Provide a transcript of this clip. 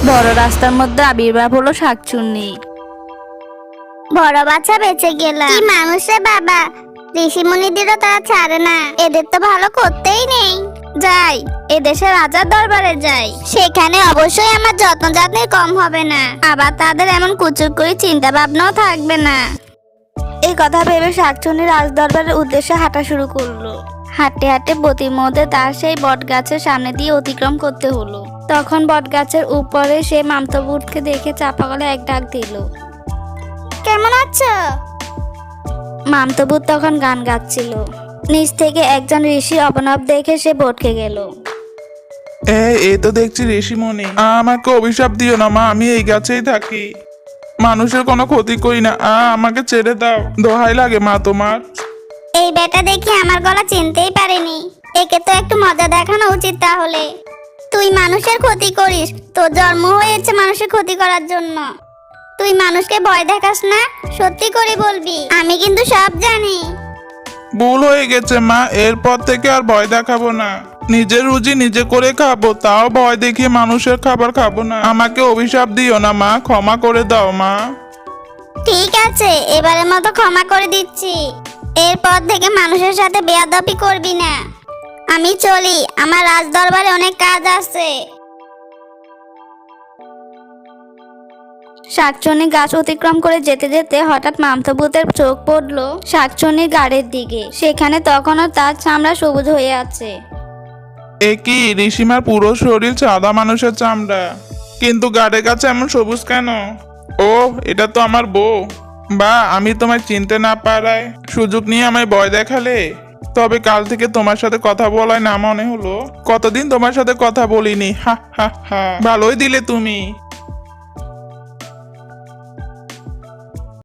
বড় রাস্তার মধ্যে আবির্ভাব হলো শাকচুন্নি। বড় বাচ্চা বেঁচে গেলাম। কি মানুষ রে বাবা, ঋষিমুনিদেরও তারা ছাড়ে না, এদের তো ভালো করতেই নেই। যাই এদেশের রাজার দরবারে যাই, সেখানে অবশ্যই আমার যত্ন যত্নের কম হবে না, আবার তাদের এমন কুচুর করে চিন্তা ভাবনাও থাকবে না। এই কথা ভেবে শাকচুন্নি রাজদরবারের উদ্দেশ্যে হাঁটা শুরু করলো। হাঁটতে হাঁটতে বতির মধ্যে তার সেই বট গাছের সামনে দিয়ে অতিক্রম করতে হলো। তখন বট গাছের উপরে সে মামতবুটকে দেখে চাপা গলায় এক ডাক দিল। কেমন আছো? মামতবুট তখন গান গাচ্ছিল। নিচ থেকে একজন ঋষি অবনব দেখে সে বটকে গেল। এই তো দেখছি ঋষিমণি, আমাকে অভিশাপ দিও না মা, আমি এই গাছেই থাকি, মানুষের কোনো ক্ষতি করি না, আমাকে ছেড়ে দাও, দোহাই লাগে মা তোমার। এই বেটা দেখি আমার গলা চিনতেই পারেনি, একে তো একটু মজা দেখানো উচিত। তাহলে তুই মানুষের ক্ষতি করিস, তোর জন্ম হয়েছে মানুষের ক্ষতি করার জন্য। তুই মানুষকে ভয় দেখাস না, সত্যি করে বলবি, আমি কিন্তু সব জানি। ভুল হয়ে গেছে মা, এরপর থেকে আর ভয় দেখাবো না, নিজের রুজি নিজে করে খাবো, তাও ভয় দেখিয়ে মানুষের খাবার খাবো না। আমাকে অভিশাপ দিও না মা, ক্ষমা করে দাও মা। ঠিক আছে, এবারের মতো ক্ষমা করে দিচ্ছি, এরপর থেকে মানুষের সাথে বেয়াদবি করবি না। আমি চলি, আমার রাজদরবারে অনেক কাজ আছে। শাকচুন্নি গাছ অতিক্রম করে যেতে যেতে হঠাৎ মামতবুতের চোখ পড়লো শাকচুন্নির গাড়ির দিকে। সেখানে তখনও তার চামড়া সবুজ হয়ে আছে। এ কি, ঋষিমার পুরো শরীর সাদা মানুষের চামড়া, কিন্তু গাড়ির কাছে এমন সবুজ কেন? ও, এটা তো আমার বউ। বা, আমি তোমায় চিনতে না পারায় সুযোগ নিয়ে আমায় ভয় দেখালে। তবে কাল থেকে তোমার সাথে কথা বলায় না মনে হলো, কতদিন তোমার সাথে কথা বলিনি। হা হা হা, ভালোই দিলে তুমি।